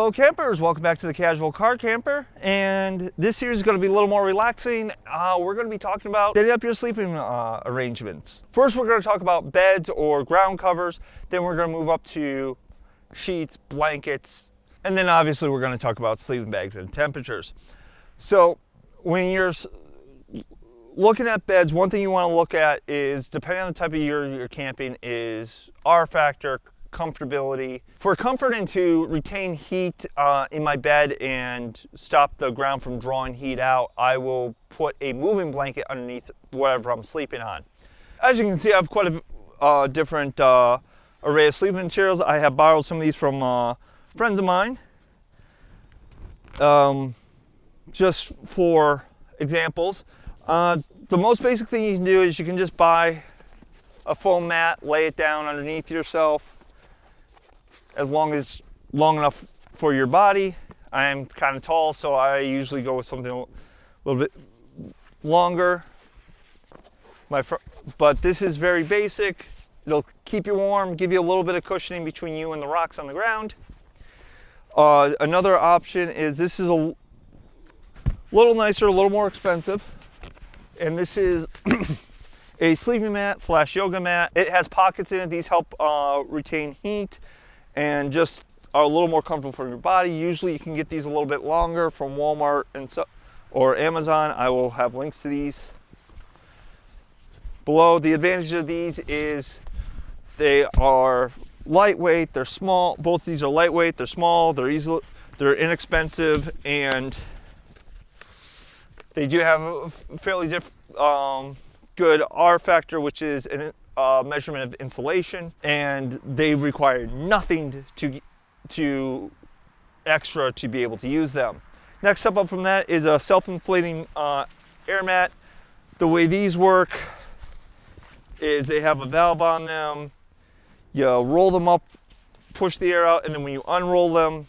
Hello campers, welcome back to the Casual Car Camper, and this series is going to be a little more relaxing. We're going to be talking about setting up your sleeping arrangements. First we're going to talk about beds or ground covers, then we're going to move up to sheets, blankets, and then obviously we're going to talk about sleeping bags and temperatures. So when you're looking at beds, one thing you want to look at is, depending on the type of year you're camping, is R factor, comfortability. For comfort and to retain heat in my bed and stop the ground from drawing heat out, I will put a moving blanket underneath whatever I'm sleeping on. As you can see, I have quite a different array of sleeping materials. I have borrowed some of these from friends of mine. Just for examples, the most basic thing you can do is you can just buy a foam mat, lay it down underneath yourself, as long enough for your body. I am kind of tall, so I usually go with something a little bit longer. But this is very basic. It'll keep you warm, give you a little bit of cushioning between you and the rocks on the ground. Another option is, this is a little nicer, a little more expensive, and this is a sleeping mat / yoga mat. It has pockets in it. These help retain heat and just are a little more comfortable for your body. Usually you can get these a little bit longer from Walmart or Amazon. I will have links to these below. The advantage of these is they are lightweight, they're small. Both of these are lightweight, they're small, they're inexpensive, and they do have a fairly good R factor, which is a measurement of insulation, and they require nothing to extra to be able to use them. Next step up from that is a self-inflating air mat. The way these work is they have a valve on them. You roll them up, push the air out, and then when you unroll them,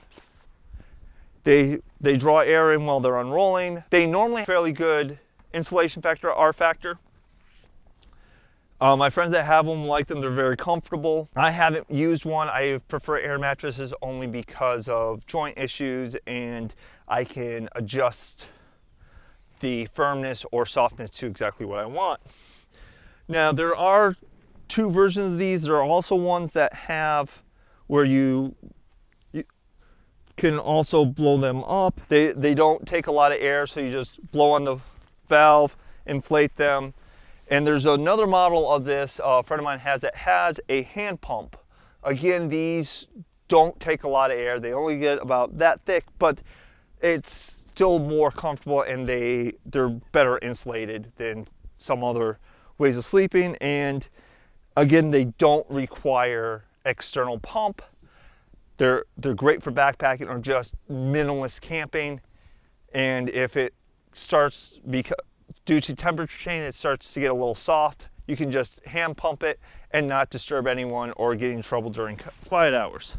they draw air in while they're unrolling. They normally have fairly good insulation factor, R factor. My friends that have them like them. They're very comfortable. I haven't used one. I prefer air mattresses only because of joint issues, and I can adjust the firmness or softness to exactly what I want. Now, there are two versions of these. There are also ones that have where you can also blow them up. They don't take a lot of air, so you just blow on the valve, inflate them. And there's another model of this, a friend of mine has a hand pump. Again, these don't take a lot of air. They only get about that thick, but it's still more comfortable, and they're better insulated than some other ways of sleeping. And again, they don't require external pump. They're great for backpacking or just minimalist camping. And if it starts, due to temperature change, it starts to get a little soft, you can just hand pump it and not disturb anyone or get in trouble during quiet hours.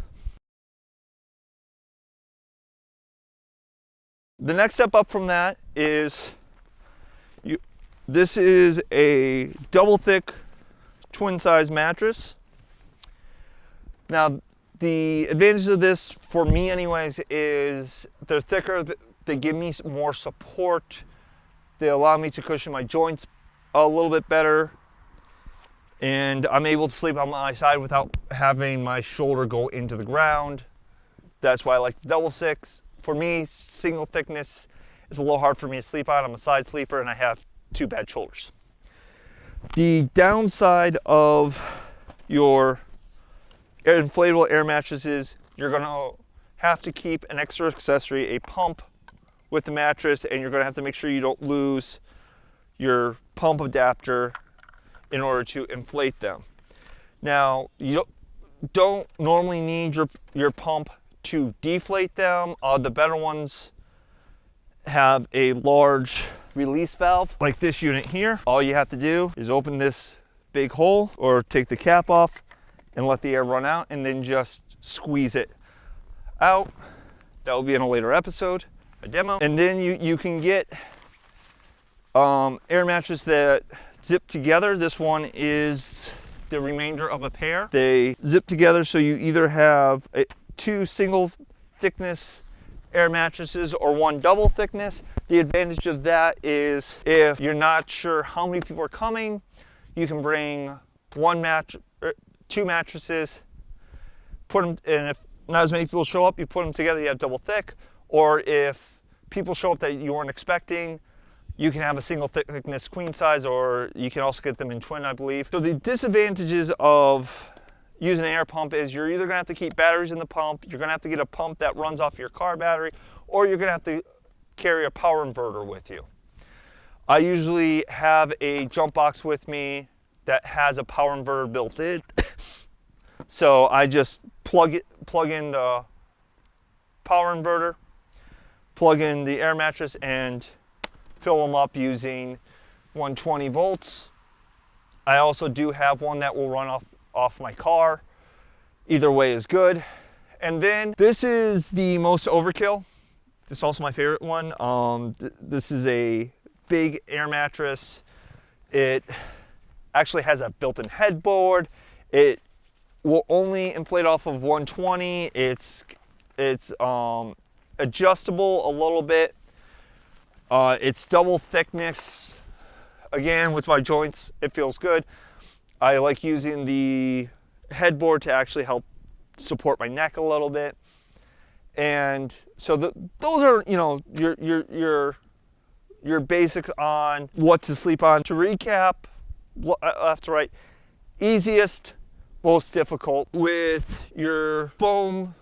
The next step up from that is, this is a double thick twin size mattress. Now, the advantage of this, for me anyways, is they're thicker, they give me more support. They allow me to cushion my joints a little bit better, and I'm able to sleep on my side without having my shoulder go into the ground. That's why I like the double six. For me, single thickness is a little hard for me to sleep on. I'm a side sleeper and I have two bad shoulders. The downside of your inflatable air mattresses, you're gonna have to keep an extra accessory, a pump, with the mattress, and you're going to have to make sure you don't lose your pump adapter in order to inflate them. Now, you don't normally need your pump to deflate them. The better ones have a large release valve like this unit here. All you have to do is open this big hole or take the cap off and let the air run out, and then just squeeze it out. That will be in a later episode, a demo. And then you can get air mattresses that zip together. This one is the remainder of a pair. They zip together, so you either have two single thickness air mattresses or one double thickness. The advantage of that is if you're not sure how many people are coming, you can bring two mattresses, put them, and if not as many people show up, you put them together, you have double thick. Or if people show up that you weren't expecting, you can have a single thickness queen size, or you can also get them in twin, I believe. So the disadvantages of using an air pump is you're either gonna have to keep batteries in the pump, you're gonna have to get a pump that runs off your car battery, or you're gonna have to carry a power inverter with you. I usually have a jump box with me that has a power inverter built in. So I just plug in the power inverter, plug in the air mattress, and fill them up using 120 volts. I also do have one that will run off my car. Either way is good. And then this is the most overkill. This is also my favorite one. This is a big air mattress. It actually has a built-in headboard. It will only inflate off of 120. It's adjustable a little bit. It's double thickness. Again, with my joints, it feels good. I like using the headboard to actually help support my neck a little bit. And so those are, you know, your basics on what to sleep on. To recap, left to right, easiest, most difficult. With your foam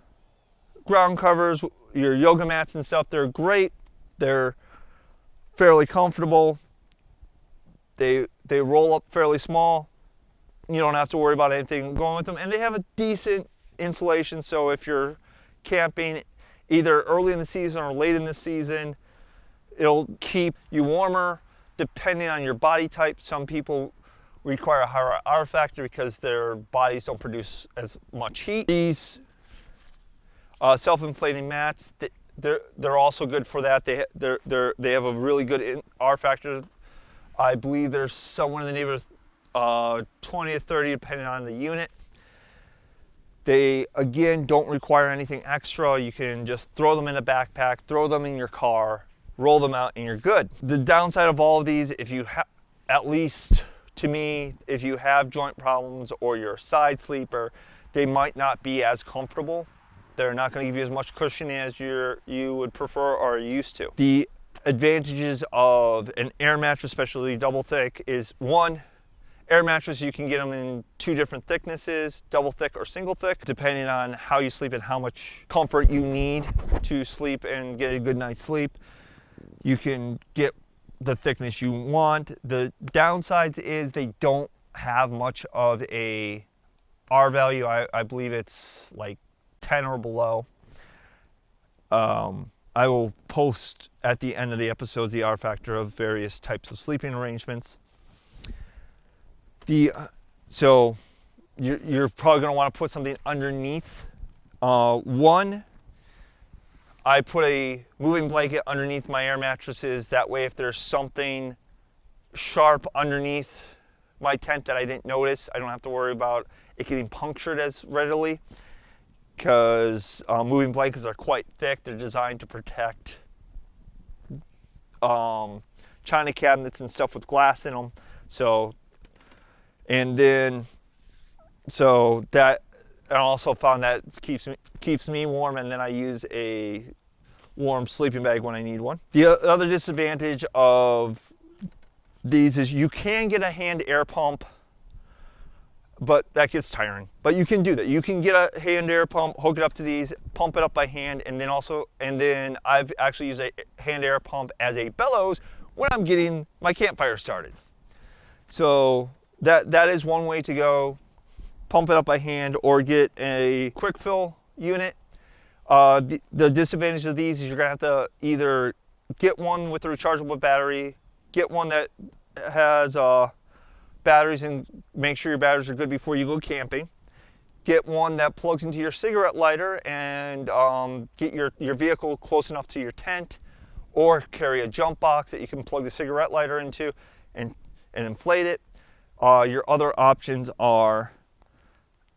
ground covers, your yoga mats and stuff, they're great. They're fairly comfortable. They roll up fairly small. You don't have to worry about anything going with them, and they have a decent insulation. So if you're camping either early in the season or late in the season, it'll keep you warmer depending on your body type. Some people require a higher R factor because their bodies don't produce as much heat. These self-inflating mats, they're also good for that. They have a really good R factor. I believe there's somewhere in the neighborhood of 20 to 30 depending on the unit. They, again, don't require anything extra. You can just throw them in a backpack, throw them in your car, roll them out, and you're good. The downside of all of these, if you have, at least to me, if you have joint problems or you're a side sleeper, they might not be as comfortable. They're not going to give you as much cushion as you would prefer or are used to. The advantages of an air mattress, especially double thick, is one, air mattress, you can get them in two different thicknesses, double thick or single thick, depending on how you sleep and how much comfort you need to sleep and get a good night's sleep. You can get the thickness you want. The downsides is they don't have much of a R value. I believe it's like 10 or below. I will post at the end of the episodes the R factor of various types of sleeping arrangements. So you're probably going to want to put something underneath. One, I put a moving blanket underneath my air mattresses. That way, if there's something sharp underneath my tent that I didn't notice, I don't have to worry about it getting punctured as readily. Because moving blankets are quite thick. They're designed to protect china cabinets and stuff with glass in them. So, and then, so that, I also found that keeps me warm, and then I use a warm sleeping bag when I need one. The other disadvantage of these is you can get a hand air pump, but that gets tiring. But you can do that. You can get a hand air pump, hook it up to these, pump it up by hand, and then I've actually used a hand air pump as a bellows when I'm getting my campfire started. So that is one way to go. Pump it up by hand or get a quick fill unit. The disadvantage of these is you're gonna have to either get one with a rechargeable battery, get one that has batteries, and make sure your batteries are good before you go camping. Get one that plugs into your cigarette lighter and get your vehicle close enough to your tent, or carry a jump box that you can plug the cigarette lighter into and inflate it. Your other options are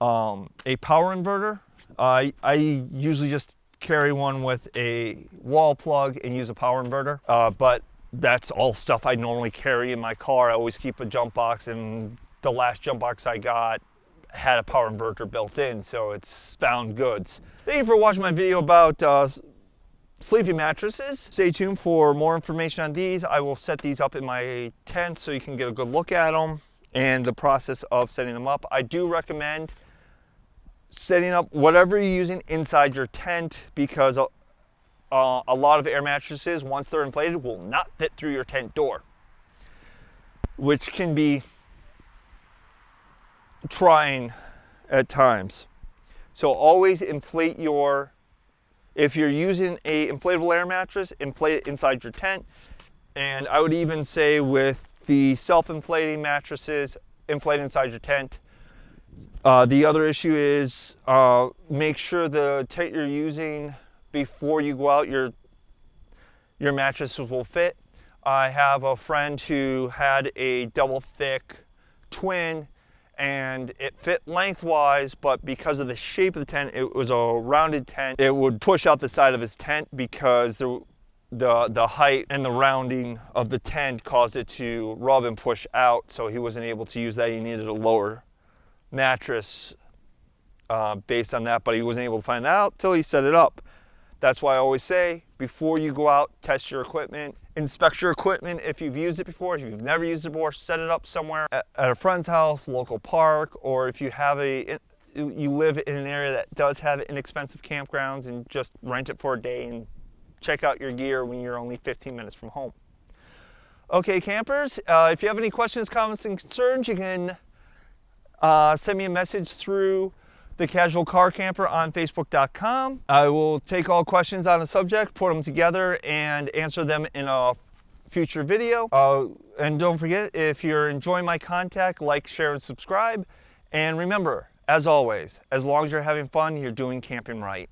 a power inverter. I usually just carry one with a wall plug and use a power inverter. But that's all stuff I normally carry in my car. I always keep a jump box, and the last jump box I got had a power inverter built in, so it's found goods. Thank you for watching my video about sleeping mattresses. Stay tuned for more information on these. I will set these up in my tent so you can get a good look at them and the process of setting them up. I do recommend setting up whatever you're using inside your tent, because a lot of air mattresses, once they're inflated, will not fit through your tent door, which can be trying at times. So always inflate your, if you're using a inflatable air mattress, inflate it inside your tent. And I would even say with the self-inflating mattresses, inflate inside your tent. The other issue is make sure the tent you're using before you go out, your mattresses will fit. I have a friend who had a double thick twin, and it fit lengthwise, but because of the shape of the tent, it was a rounded tent. It would push out the side of his tent because the height and the rounding of the tent caused it to rub and push out, so he wasn't able to use that. He needed a lower mattress based on that, but he wasn't able to find that out till he set it up. That's why I always say, before you go out, test your equipment, inspect your equipment if you've used it before. If you've never used it before, set it up somewhere at a friend's house, local park, or if you have you live in an area that does have inexpensive campgrounds, and just rent it for a day and check out your gear when you're only 15 minutes from home. Okay, campers, if you have any questions, comments, and concerns, you can send me a message through The Casual Car Camper on Facebook.com. I will take all questions on a subject, put them together, and answer them in a future video. And don't forget, if you're enjoying my content, like, share, and subscribe. And remember, as always, as long as you're having fun, you're doing camping right.